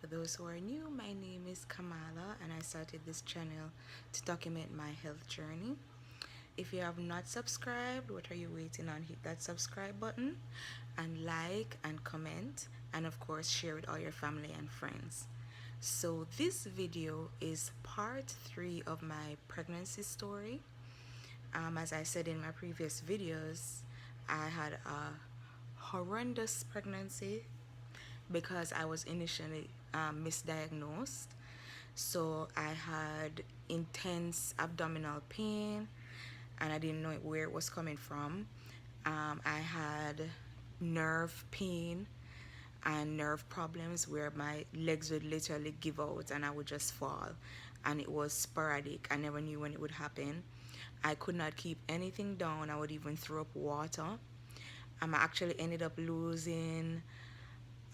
For those who are new, my name is Kamala and I started this channel to document my health journey. If you have not subscribed, what are you waiting on? Hit that subscribe button and like and comment, and of course share with all your family and friends. So this video is part 3 of my pregnancy story. As I said in my previous videos, I had a horrendous pregnancy because I was initially misdiagnosed. So I had intense abdominal pain and I didn't know where it was coming from. I had nerve pain and nerve problems where my legs would literally give out and I would just fall. And it was sporadic. I never knew when it would happen. I could not keep anything down. I would even throw up water. I actually ended up losing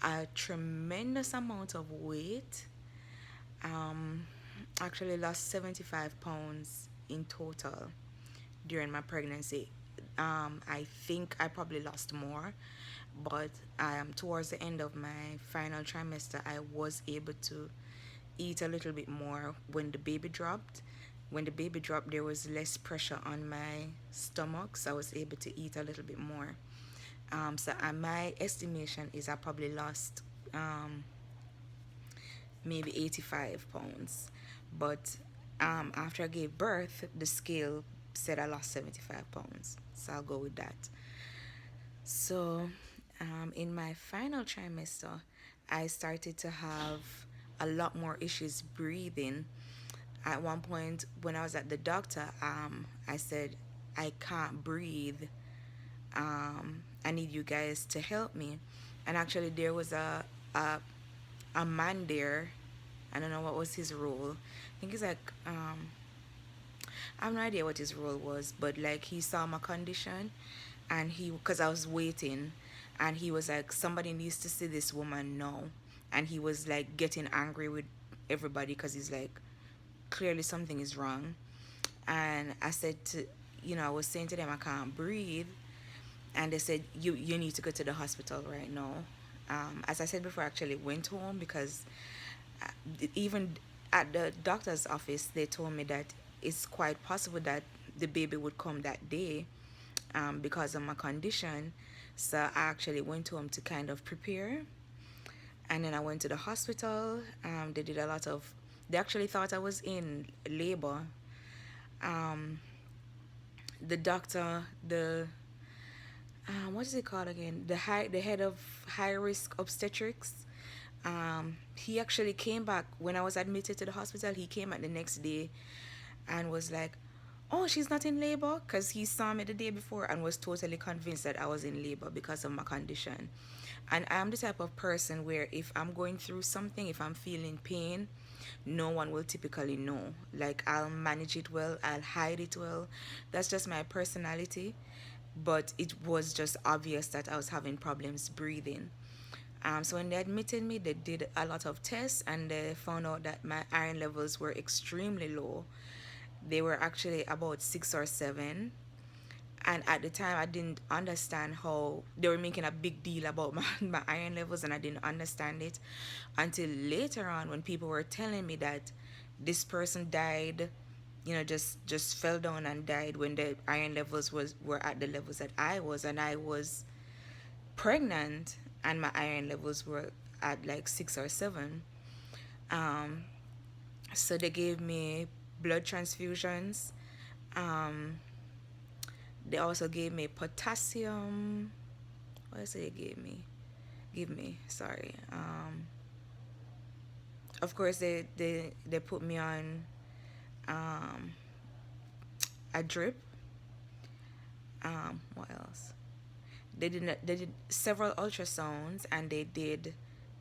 a tremendous amount of weight. Um, actually lost 75 pounds in total during my pregnancy. I think I probably lost more, but towards the end of my final trimester, I was able to eat a little bit more when the baby dropped. When the baby dropped, there was less pressure on my stomach, so I was able to eat a little bit more. So my estimation is I probably lost maybe 85 pounds. But after I gave birth, the scale said I lost 75 pounds. So I'll go with that. So in my final trimester, I started to have a lot more issues breathing. At one point, when I was at the doctor, I said, I can't breathe. I need you guys to help me. And actually, there was a man there. I don't know what was his role. I think he's like I have no idea what his role was, but like he saw my condition, and because I was waiting, and he was like, somebody needs to see this woman now, and he was like getting angry with everybody because he's like, clearly something is wrong, and I said to, I was saying to them I can't breathe, and they said you need to go to the hospital right now. As I said before, I actually went home because even at the doctor's office, they told me that it's quite possible that the baby would come that day because of my condition. So I actually went home to kind of prepare. And then I went to the hospital. They did a lot of, they actually thought I was in labor. Um, the doctor, what is it called again? The head of high risk obstetrics. He actually came back when I was admitted to the hospital. He came back the next day and was like, "Oh, she's not in labor," because he saw me the day before and was totally convinced that I was in labor because of my condition. And I'm the type of person where if I'm going through something, if I'm feeling pain, no one will typically know. Like, I'll manage it well, I'll hide it well. That's just my personality. But it was just obvious that I was having problems breathing. So when they admitted me, they did a lot of tests and they found out that my iron levels were extremely low. They were actually about 6 or 7. And at the time, I didn't understand how they were making a big deal about my iron levels, and I didn't understand it until later on when people were telling me that this person died, just fell down and died when the iron levels were at the levels that I was, and I was pregnant and my iron levels were at like 6 or 7. Um, so they gave me blood transfusions. Um, they also gave me potassium. What else did they give me? Give me, sorry. Of course, they put me on um, a drip. What else? They did several ultrasounds and they did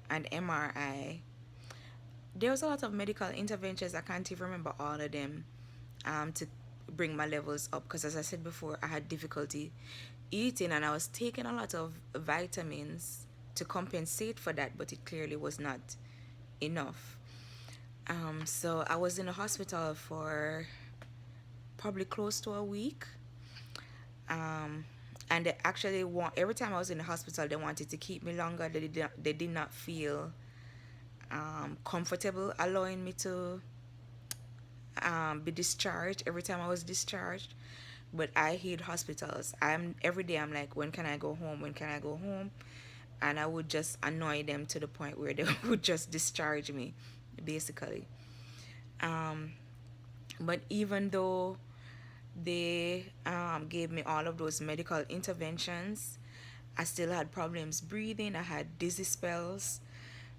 an MRI. There was a lot of medical interventions. I can't even remember all of them to bring my levels up because, as I said before, I had difficulty eating and I was taking a lot of vitamins to compensate for that, but it clearly was not enough. So I was in the hospital for probably close to a week. Um, and they actually every time I was in the hospital, they wanted to keep me longer. They did not feel comfortable allowing me to be discharged every time I was discharged. But I hate hospitals. I'm every day I'm like, when can I go home? When can I go home? And I would just annoy them to the point where they would just discharge me, basically. Um, but even though they gave me all of those medical interventions, I still had problems breathing. I had dizzy spells.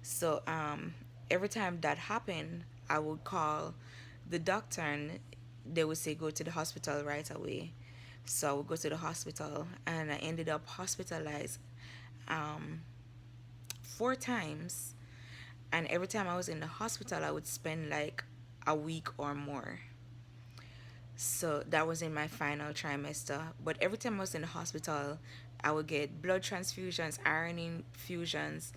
So every time that happened, I would call the doctor and they would say, go to the hospital right away. So I would go to the hospital and I ended up hospitalized um, 4 times. And every time I was in the hospital, I would spend like a week or more. So that was in my final trimester. But every time I was in the hospital, I would get blood transfusions, iron infusions,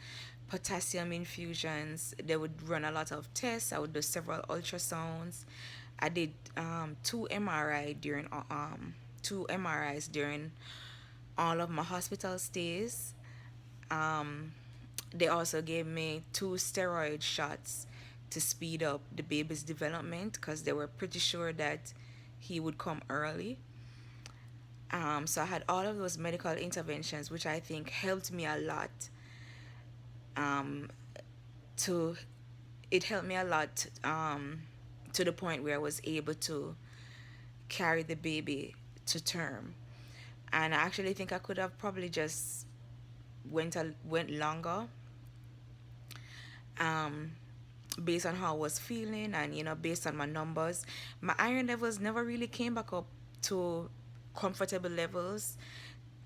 potassium infusions. They would run a lot of tests. I would do several ultrasounds. I did two MRIs during all of my hospital stays. Um, they also gave me 2 steroid shots to speed up the baby's development because they were pretty sure that he would come early. So I had all of those medical interventions, which I think helped me a lot. Um, to it helped me a lot to the point where I was able to carry the baby to term. And I actually think I could have probably just went longer, um, based on how I was feeling and based on my numbers. My iron levels never really came back up to comfortable levels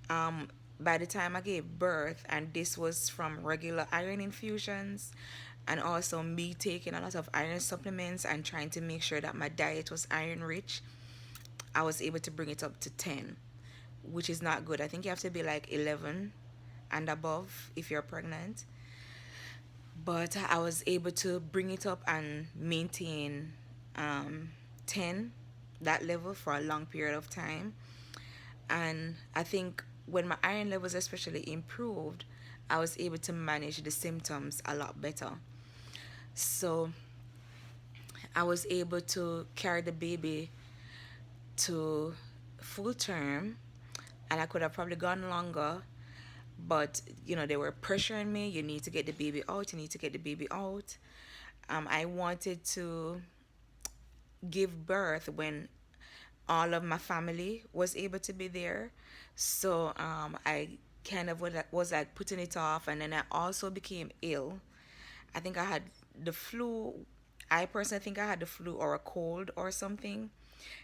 um, by the time I gave birth, and this was from regular iron infusions and also me taking a lot of iron supplements and trying to make sure that my diet was iron rich. I was able to bring it up to 10, which is not good. I think you have to be like 11 and above if you're pregnant. But I was able to bring it up and maintain 10, that level, for a long period of time. And I think when my iron levels especially improved, I was able to manage the symptoms a lot better. So I was able to carry the baby to full term, and I could have probably gone longer, but they were pressuring me. You need to get the baby out. You need to get the baby out. I wanted to give birth when all of my family was able to be there. So I kind of was like putting it off, and then I also became ill. I think I had the flu. I personally think I had the flu or a cold or something.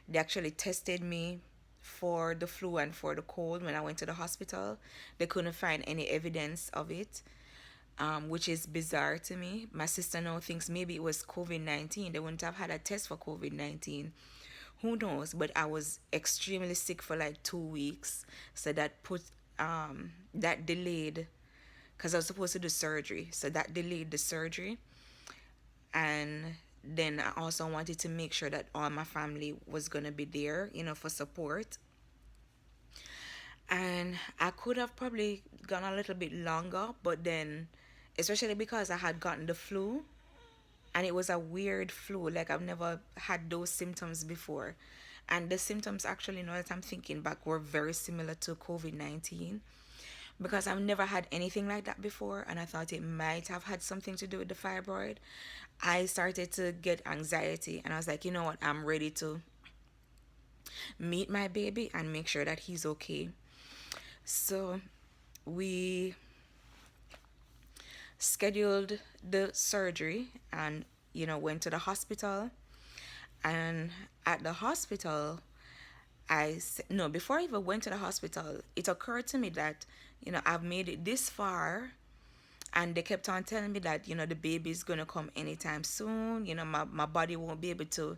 They actually tested me for the flu and for the cold when I went to the hospital. They couldn't find any evidence of it, which is bizarre to me. My sister now thinks maybe it was COVID-19. They wouldn't have had a test for COVID-19. Who knows? But I was extremely sick for like 2 weeks. So that delayed, because I was supposed to do surgery. So that delayed the surgery. And then I also wanted to make sure that all my family was going to be there, for support. And I could have probably gone a little bit longer, but then, especially because I had gotten the flu, and it was a weird flu, like I've never had those symptoms before. And the symptoms, actually, now that I'm thinking back, were very similar to COVID-19, because I've never had anything like that before, and I thought it might have had something to do with the fibroid. I started to get anxiety, and I was like, you know what, I'm ready to meet my baby and make sure that he's okay. So we scheduled the surgery and went to the hospital. And at the hospital, no, before I even went to the hospital, it occurred to me that I've made it this far, and they kept on telling me that the baby's gonna come anytime soon. My body won't be able to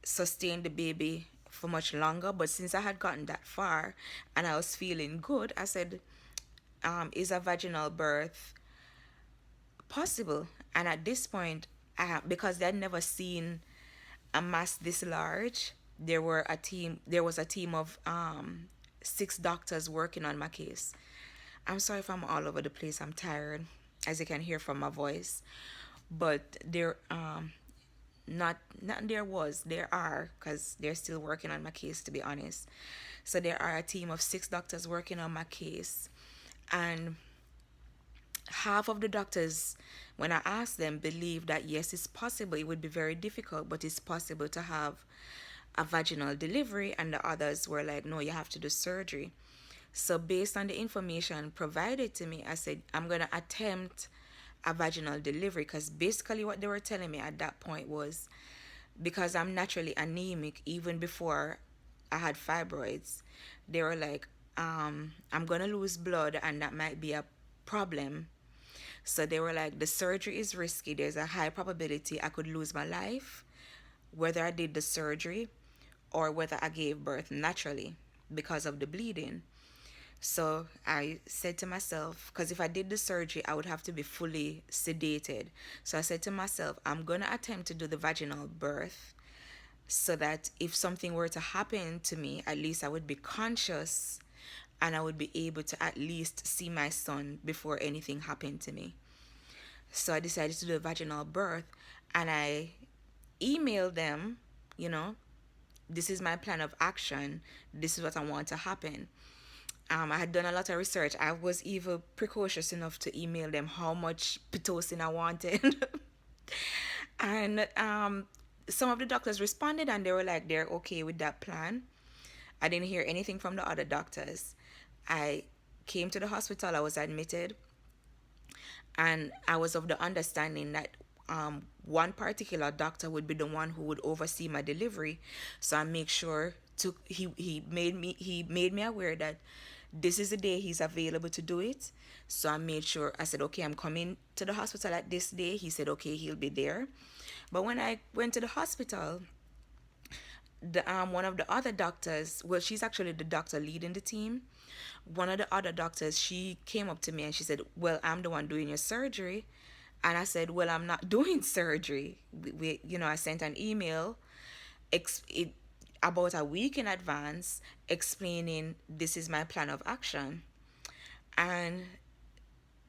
sustain the baby for much longer. But since I had gotten that far and I was feeling good, I said, is a vaginal birth possible? And at this point, because they'd never seen a mass this large, there was a team of 6 doctors working on my case. I'm sorry if I'm all over the place. I'm tired, as you can hear from my voice. but not there are, because they're still working on my case, to be honest. So there are a team of 6 doctors working on my case, and half of the doctors, when I asked them, believe that yes, it's possible. It would be very difficult, but it's possible to have a vaginal delivery, and the others were like, no, you have to do surgery. So based on the information provided to me, I said I'm gonna attempt a vaginal delivery, because basically what they were telling me at that point was, because I'm naturally anemic even before I had fibroids, they were like, I'm gonna lose blood and that might be a problem. So they were like, the surgery is risky. There's a high probability I could lose my life, whether I did the surgery or whether I gave birth naturally because of the bleeding. So I said to myself, because if I did the surgery, I would have to be fully sedated. So I said to myself, I'm going to attempt to do the vaginal birth so that if something were to happen to me, at least I would be conscious and I would be able to at least see my son before anything happened to me. So I decided to do a vaginal birth, and I emailed them, you know, this is my plan of action. This is what I want to happen. I had done a lot of research. I was even precocious enough to email them how much Pitocin I wanted. And some of the doctors responded and they were like, they're okay with that plan. I didn't hear anything from the other doctors. I came to the hospital, I was admitted, and I was of the understanding that one particular doctor would be the one who would oversee my delivery. So I make sure to he made me aware that this is the day he's available to do it. So I made sure, I said, okay, I'm coming to the hospital at this day. He said, okay, he'll be there. But when I went to the hospital, the one of the other doctors, well, she's actually the doctor leading the team. One of the other doctors, she came up to me and she said, well, I'm the one doing your surgery. And I said, well, I'm not doing surgery. I sent an email about a week in advance explaining this is my plan of action. And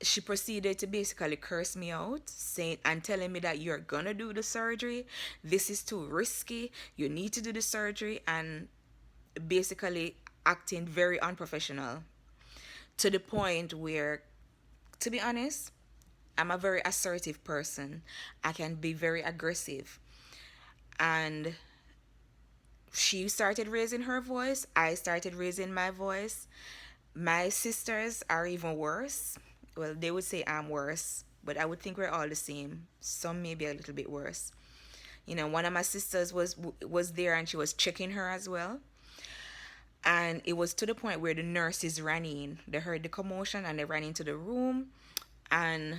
she proceeded to basically curse me out, saying and telling me that you're gonna do the surgery. This is too risky. You need to do the surgery, and basically acting very unprofessional, to the point where, to be honest, I'm a very assertive person. I can be very aggressive. And she started raising her voice. I started raising my voice. My sisters are even worse. Well, they would say I'm worse, but I would think we're all the same. Some maybe a little bit worse. One of my sisters was there and she was checking her as well. And it was to the point where the nurses ran in. They heard the commotion and they ran into the room, and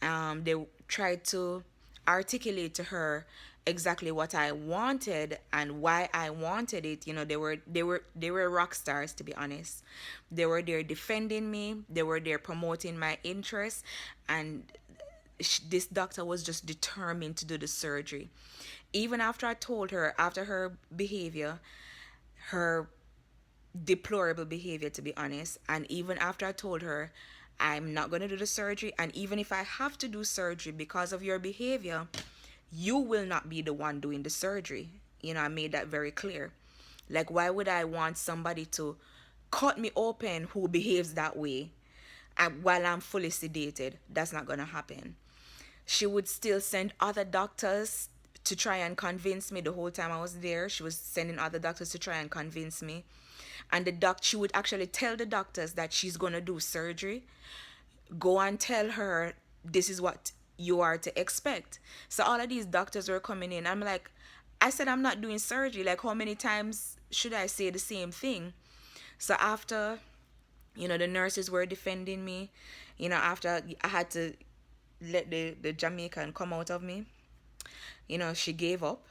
they tried to articulate to her exactly what I wanted and why I wanted it. They were rock stars, to be honest. They were there defending me. They were there promoting my interests, and this doctor was just determined to do the surgery. Even after I told her, after her behavior, her deplorable behavior, to be honest, and even after I told her I'm not going to do the surgery, and even if I have to do surgery because of your behavior, you will not be the one doing the surgery. I made that very clear. Like, why would I want somebody to cut me open who behaves that way while I'm fully sedated? That's not going to happen. She would still send other doctors to try and convince me. The whole time I was there, she was sending other doctors to try and convince me. And she would actually tell the doctors that she's going to do surgery. Go and tell her this is what you are to expect. So all of these doctors were coming in. I'm like, I said I'm not doing surgery. Like, how many times should I say the same thing? So after, the nurses were defending me, after I had to let the Jamaican come out of me, she gave up.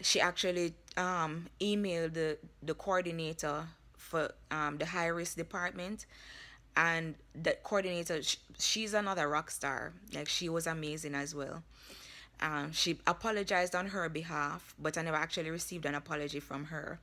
She actually emailed the coordinator for the high risk department, and the coordinator, she's another rock star. Like, she was amazing as well. She apologized on her behalf, but I never actually received an apology from her.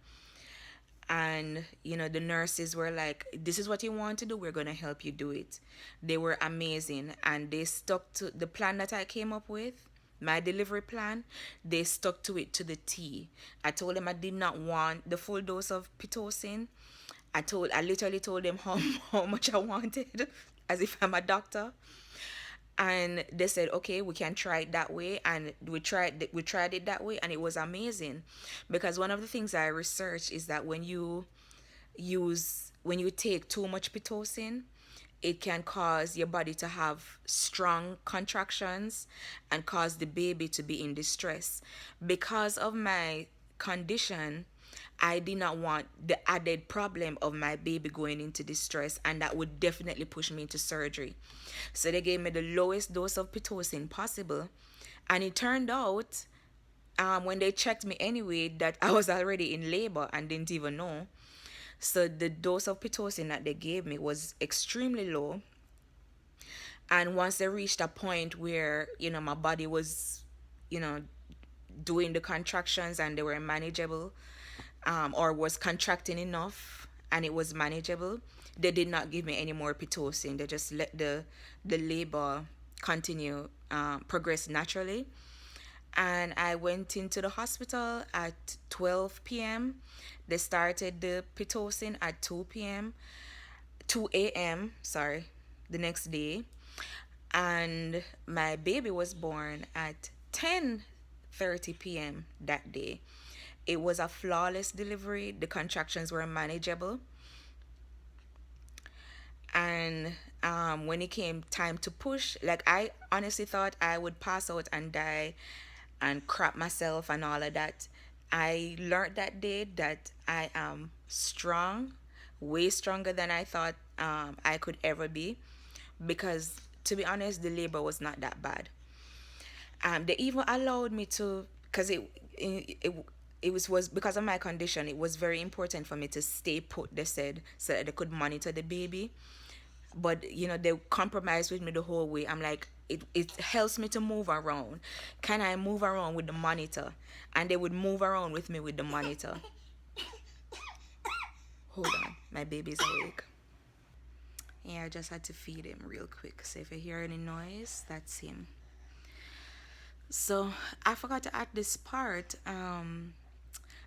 And the nurses were like, this is what you want to do, we're going to help you do it. They were amazing, and they stuck to the plan that I came up with, my delivery plan. They stuck to it to the T. I told them I did not want the full dose of Pitocin. I literally told them how how much I wanted, as if I'm a doctor. And they said, okay, we can try it that way. And we tried it that way, and it was amazing. Because one of the things I researched is that when you take too much Pitocin, it can cause your body to have strong contractions and cause the baby to be in distress. Because of my condition, I did not want the added problem of my baby going into distress, and that would definitely push me into surgery. So they gave me the lowest dose of Pitocin possible, and it turned out, when they checked me anyway, that I was already in labor and didn't even know. So the dose of Pitocin that they gave me was extremely low. And once they reached a point where, my body was, you know, doing the contractions and they were manageable, or was contracting enough and it was manageable, they did not give me any more Pitocin. They just let the labor continue, progress naturally. And I went into the hospital at 12 p.m. They started the Pitocin at 2 p.m., 2 a.m., sorry, the next day. And my baby was born at 10:30 p.m. that day. It was a flawless delivery. The contractions were manageable. And when it came time to push, like, I honestly thought I would pass out and die and crap myself and all of that. I learned that day that I am strong, way stronger than I thought I could ever be. Because, to be honest, the labor was not that bad. They even allowed me to, because it was because of my condition. It was very important for me to stay put, they said, so that they could monitor the baby. But they compromised with me the whole way. I'm like, it helps me to move around. Can I move around with the monitor? And they would move around with me with the monitor. Hold on, my baby's awake. Yeah, I just had to feed him real quick, so if you hear any noise, that's him. So I forgot to add this part.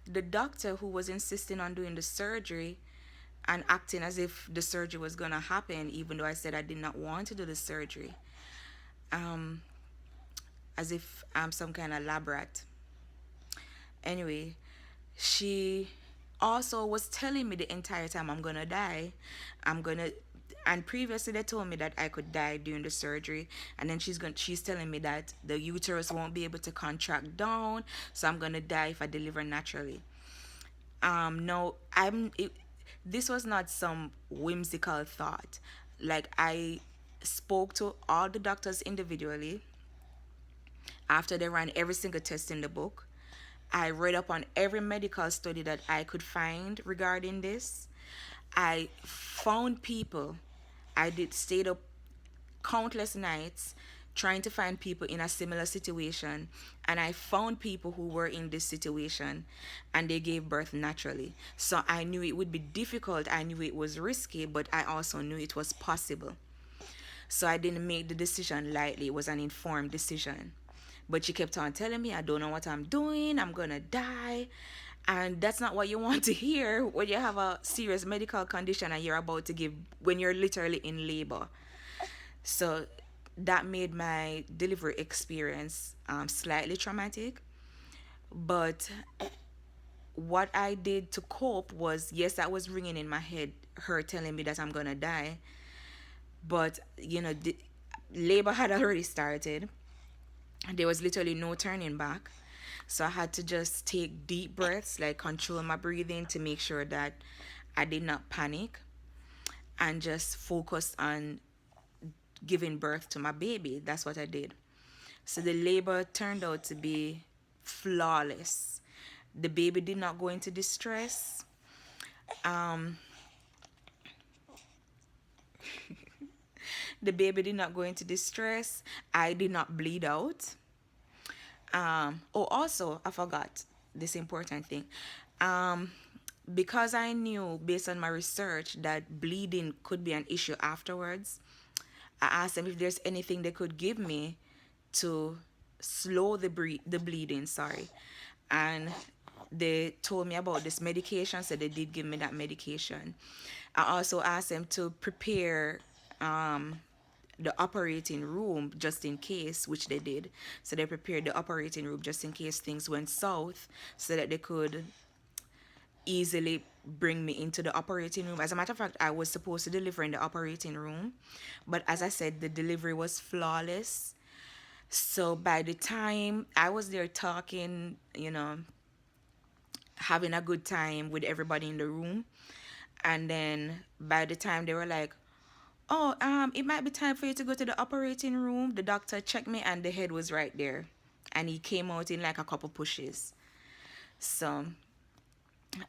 The doctor who was insisting on doing the surgery and acting as if the surgery was gonna happen, even though I said I did not want to do the surgery, um, as if I'm some kind of lab rat. Anyway, she also was telling me the entire time, I'm gonna die. I'm gonna and previously they told me that I could die during the surgery, and then she's telling me that the uterus won't be able to contract down, so I'm gonna die if I deliver naturally. No, this was not some whimsical thought. Like, I spoke to all the doctors individually after they ran every single test in the book. I read up on every medical study that I could find regarding this. I found people. I did stayed up countless nights trying to find people in a similar situation, and I found people who were in this situation and they gave birth naturally. So I knew it would be difficult, I knew it was risky, but I also knew it was possible. So I didn't make the decision lightly. It was an informed decision. But she kept on telling me, I don't know what I'm doing, I'm gonna die. And that's not what you want to hear when you have a serious medical condition and you're about to give, when you're literally in labor. So that made my delivery experience slightly traumatic. But what I did to cope was, yes, that was ringing in my head, her telling me that I'm gonna die. But the labor had already started. There was literally no turning back. So I had to just take deep breaths, like control my breathing to make sure that I did not panic, and just focus on giving birth to my baby. That's what I did. So the labor turned out to be flawless. The baby did not go into distress. Um, the baby did not go into distress. I did not bleed out. Also, I forgot this important thing. Um, because I knew based on my research that bleeding could be an issue afterwards, I asked them if there's anything they could give me to slow the bleeding, sorry. And they told me about this medication, so they did give me that medication. I also asked them to prepare the operating room just in case, which they did. So they prepared the operating room just in case things went south, so that they could easily bring me into the operating room. As a matter of fact, I was supposed to deliver in the operating room, but as I said, the delivery was flawless. So by the time I was there talking, having a good time with everybody in the room, and then by the time they were like, "Oh, it might be time for you to go to the operating room," the doctor checked me and the head was right there, and he came out in like a couple pushes. So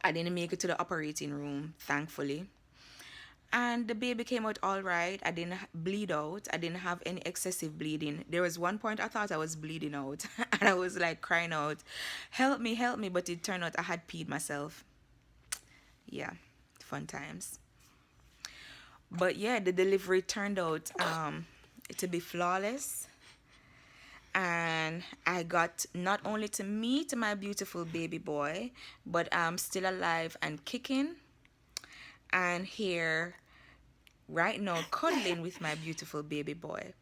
I didn't make it to the operating room, thankfully. And the baby came out all right. I didn't bleed out. I didn't have any excessive bleeding. There was one point I thought I was bleeding out and I was like crying out, help me. But it turned out I had peed myself. Yeah, fun times. But yeah, the delivery turned out to be flawless. And I got not only to meet my beautiful baby boy, but I'm still alive and kicking and here right now cuddling with my beautiful baby boy.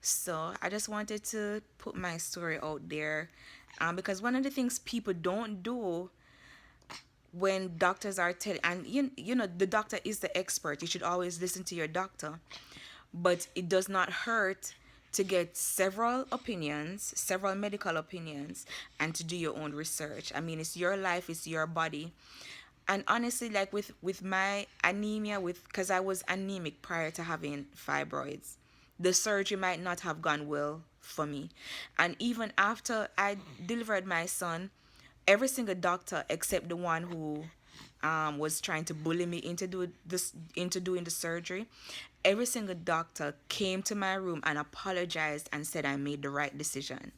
So I just wanted to put my story out there, because one of the things people don't do when doctors are telling, and the doctor is the expert, you should always listen to your doctor, but it does not hurt to get several opinions, several medical opinions, and to do your own research. I mean, it's your life, it's your body. And honestly, like with my anemia, with because I was anemic prior to having fibroids, the surgery might not have gone well for me. And even after I delivered my son, every single doctor except the one who was trying to bully me into doing the surgery, every single doctor came to my room and apologized and said I made the right decision.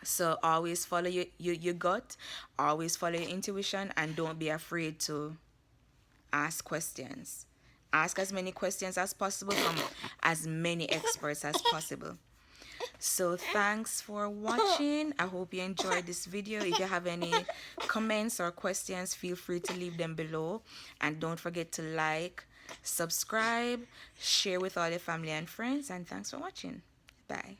So always follow your gut, always follow your intuition, and don't be afraid to ask questions. Ask as many questions as possible from as many experts as possible. So thanks for watching. I hope you enjoyed this video. If you have any comments or questions, feel free to leave them below. And don't forget to like, subscribe, share with all your family and friends. And thanks for watching. Bye.